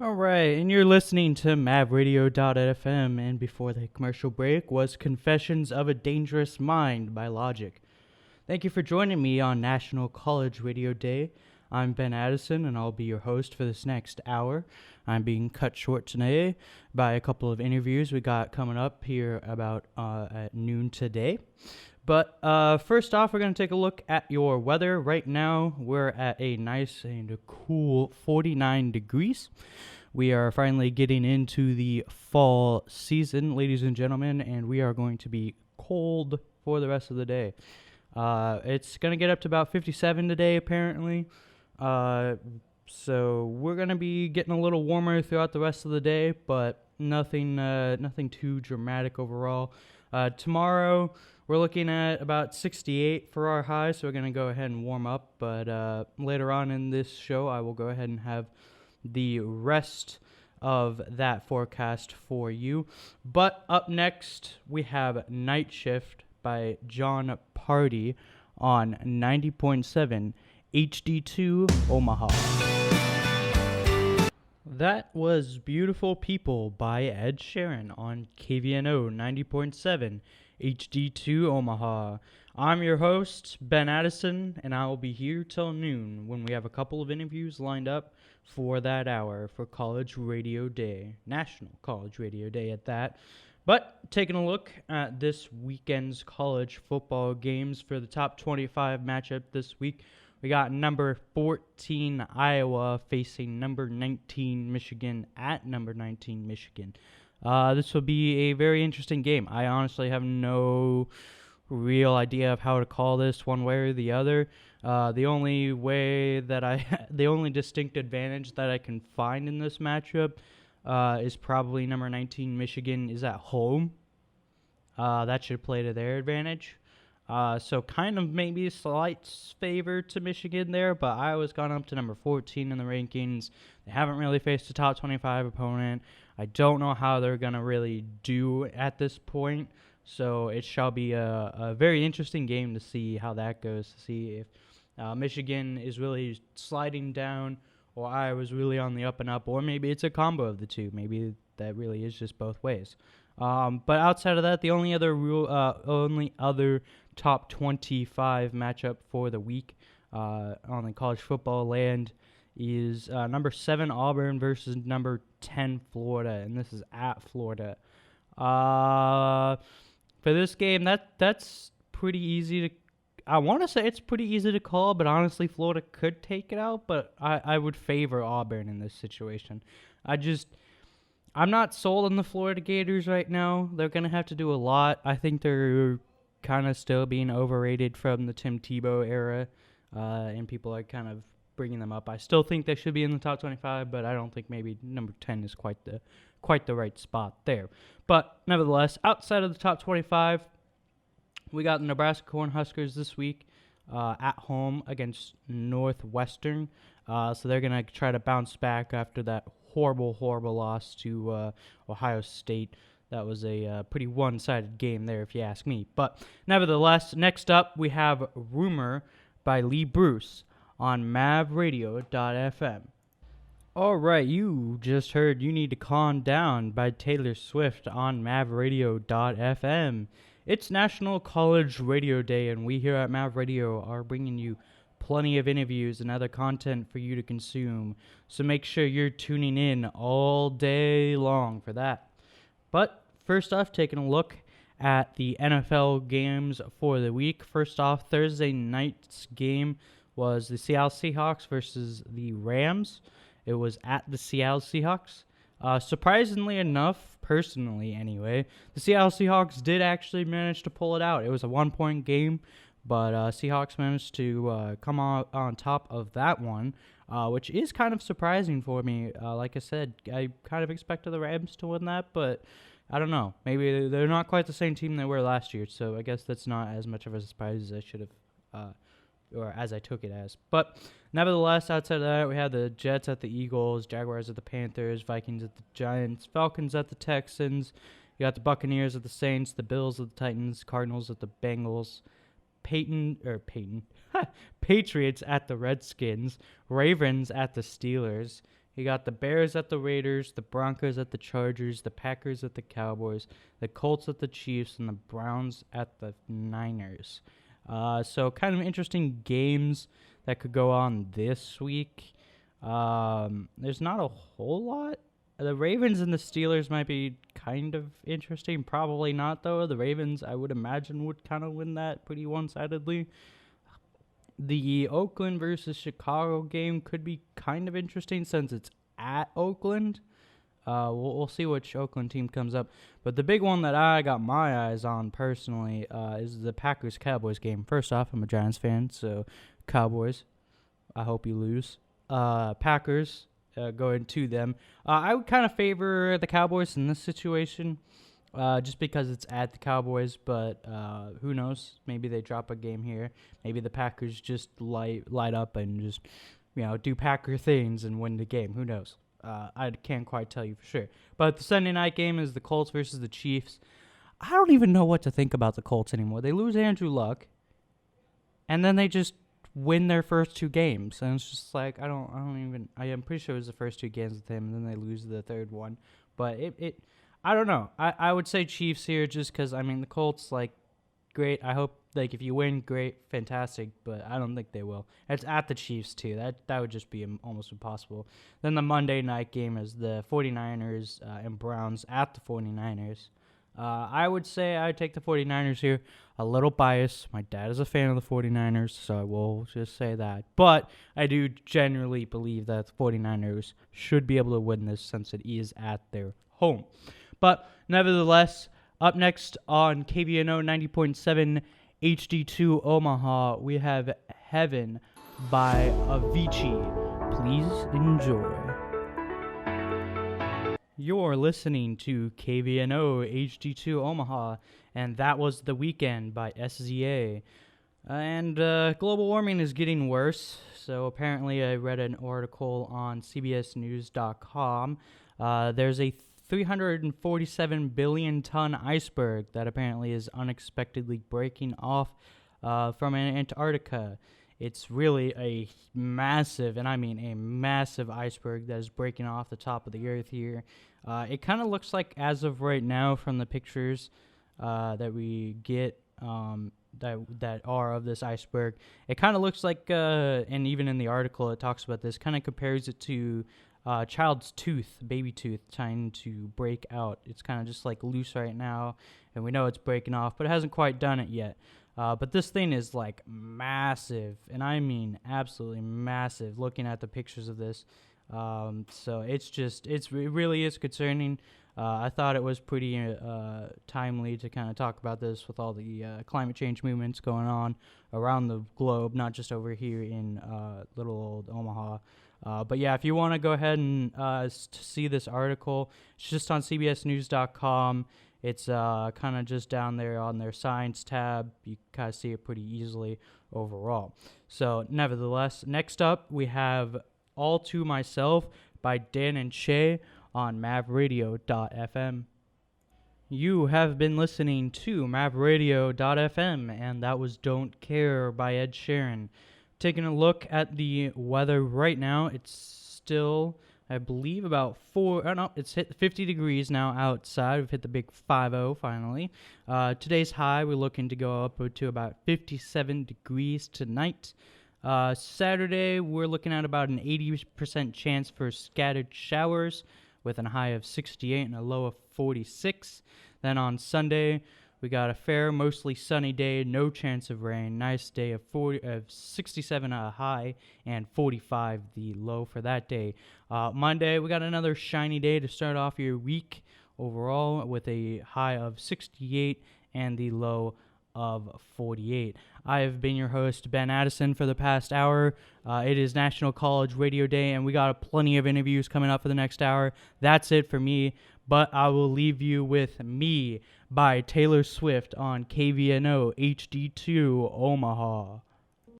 All right, and you're listening to MavRadio.fm, and before the commercial break was Confessions of a Dangerous Mind by Logic. Thank you for joining me on National College Radio Day. I'm Ben Addison, and I'll be your host for this next hour. I'm being cut short today by a couple of interviews we got coming up here about at noon today. But first off, we're going to take a look at your weather. Right now, we're at a nice and cool 49 degrees. We are finally getting into the fall season, ladies and gentlemen, and we are going to be cold for the rest of the day. It's going to get up to about 57 today, apparently. So we're going to be getting a little warmer throughout the rest of the day, but nothing too dramatic overall. Tomorrow, we're looking at about 68 for our high, so we're going to go ahead and warm up. But later on in this show, I will go ahead and have the rest of that forecast for you. But up next, we have Night Shift by John Party on 90.7 HD2 Omaha. That was Beautiful People by Ed Sheeran on KVNO 90.7 HD2 Omaha. I'm your host, Ben Addison, and I will be here till noon when we have a couple of interviews lined up for that hour for College Radio Day, National College Radio Day at that. But taking a look at this weekend's college football games for the top 25 matchup this week, we got number 14 Iowa facing number 19 Michigan at number 19 Michigan. This will be a very interesting game. I honestly have no real idea of how to call this one way or the other. The only distinct advantage that I can find in this matchup is probably number 19 Michigan is at home. That should play to their advantage. So kind of maybe a slight favor to Michigan there, but Iowa's gone up to number 14 in the rankings. They haven't really faced a top 25 opponent. I don't know how they're going to really do at this point. So it shall be a very interesting game to see how that goes, to see if Michigan is really sliding down or Iowa's really on the up and up, or maybe it's a combo of the two. Maybe that really is just both ways. But outside of that, the only other top 25 matchup for the week on the college football land is number 7 Auburn versus number 10 Florida, and this is at Florida. For this game, that's pretty easy to. I want to say it's pretty easy to call, but honestly, Florida could take it out. But I would favor Auburn in this situation. I'm not sold on the Florida Gators right now. They're going to have to do a lot. I think they're kind of still being overrated from the Tim Tebow era, and people are kind of bringing them up. I still think they should be in the top 25, but I don't think maybe number 10 is quite the right spot there. But nevertheless, outside of the top 25, we got the Nebraska Cornhuskers this week at home against Northwestern. So they're going to try to bounce back after that horrible loss to Ohio State. That was a pretty one-sided game there, if you ask me. But nevertheless, next up, we have Rumor by Lee Bruce on MavRadio.fm. All right, you just heard You Need to Calm Down by Taylor Swift on MavRadio.fm. It's National College Radio Day, and we here at Mav Radio are bringing you plenty of interviews and other content for you to consume. So make sure you're tuning in all day long for that. But first off, taking a look at the NFL games for the week. First off, Thursday night's game was the Seattle Seahawks versus the Rams. It was at the Seattle Seahawks. Surprisingly enough, personally anyway, the Seattle Seahawks did actually manage to pull it out. It was a 1-point game, but Seahawks managed to come on top of that one, which is kind of surprising for me. Like I said, I kind of expected the Rams to win that, but I don't know. Maybe they're not quite the same team they were last year, so I guess that's not as much of a surprise as I should have, or as I took it as. But nevertheless, outside of that, we had the Jets at the Eagles, Jaguars at the Panthers, Vikings at the Giants, Falcons at the Texans. You got the Buccaneers at the Saints, the Bills at the Titans, Cardinals at the Bengals, Patriots at the Redskins, Ravens at the Steelers, You got the Bears at the Raiders, the Broncos at the Chargers, the Packers at the Cowboys, the Colts at the Chiefs, and the Browns at the Niners. So kind of interesting games that could go on this week. There's not a whole lot. The Ravens and the Steelers might be kind of interesting. Probably not, though. The Ravens, I would imagine, would kind of win that pretty one-sidedly. The Oakland versus Chicago game could be kind of interesting since it's at Oakland. We'll see which Oakland team comes up. But the big one that I got my eyes on personally is the Packers-Cowboys game. First off, I'm a Giants fan, so Cowboys, I hope you lose. Packers, going to them. I would kind of favor the Cowboys in this situation. Just because it's at the Cowboys, but who knows? Maybe they drop a game here. Maybe the Packers just light up and just, do Packer things and win the game. Who knows? I can't quite tell you for sure. But the Sunday night game is the Colts versus the Chiefs. I don't even know what to think about the Colts anymore. They lose Andrew Luck, and then they just win their first two games, and it's just like I am pretty sure it was the first two games with him, and then they lose the third one. But I don't know. I would say Chiefs here just because, the Colts, great. I hope, if you win, great, fantastic, but I don't think they will. It's at the Chiefs, too. That would just be almost impossible. Then the Monday night game is the 49ers and Browns at the 49ers. I would say I would take the 49ers here. A little biased. My dad is a fan of the 49ers, so I will just say that. But I do generally believe that the 49ers should be able to win this since it is at their home. But nevertheless, up next on KVNO 90.7 HD2 Omaha, we have Heaven by Avicii. Please enjoy. You're listening to KVNO HD2 Omaha, and that was The Weekend by SZA. And global warming is getting worse, so apparently I read an article on CBSNews.com. There's a 347 billion ton iceberg that apparently is unexpectedly breaking off from Antarctica. It's really a massive, and I mean a massive iceberg that is breaking off the top of the earth here. It kind of looks like, as of right now, from the pictures that we get that are of this iceberg, it kind of looks like, and even in the article it talks about this, kind of compares it to child's tooth, baby tooth, trying to break out. It's kind of just loose right now, and we know it's breaking off, but it hasn't quite done it yet. But this thing is massive, and I mean absolutely massive, looking at the pictures of this. So it really is concerning. I thought it was pretty timely to kind of talk about this with all the climate change movements going on around the globe, not just over here in little old Omaha. But yeah, if you want to go ahead and see this article, it's just on CBSNews.com. It's kind of just down there on their science tab. You kind of see it pretty easily overall. So nevertheless, next up we have All To Myself by Dan and Shay on MavRadio.fm. You have been listening to MavRadio.fm, and that was Don't Care by Ed Sheeran. Taking a look at the weather right now, it's still, I believe, about it's hit 50 degrees now outside. We've hit the big 50 finally. Today's high, we're looking to go up to about 57 degrees tonight. Saturday, we're looking at about an 80% chance for scattered showers with a high of 68 and a low of 46. Then on Sunday, we got a fair, mostly sunny day, no chance of rain. Nice day of 67 high and 45 the low for that day. Monday, we got another shiny day to start off your week overall with a high of 68 and the low of 48. I have been your host, Ben Addison, for the past hour. It is National College Radio Day, and we got plenty of interviews coming up for the next hour. That's it for me, but I will leave you with Me by Taylor Swift on KVNO HD2 Omaha.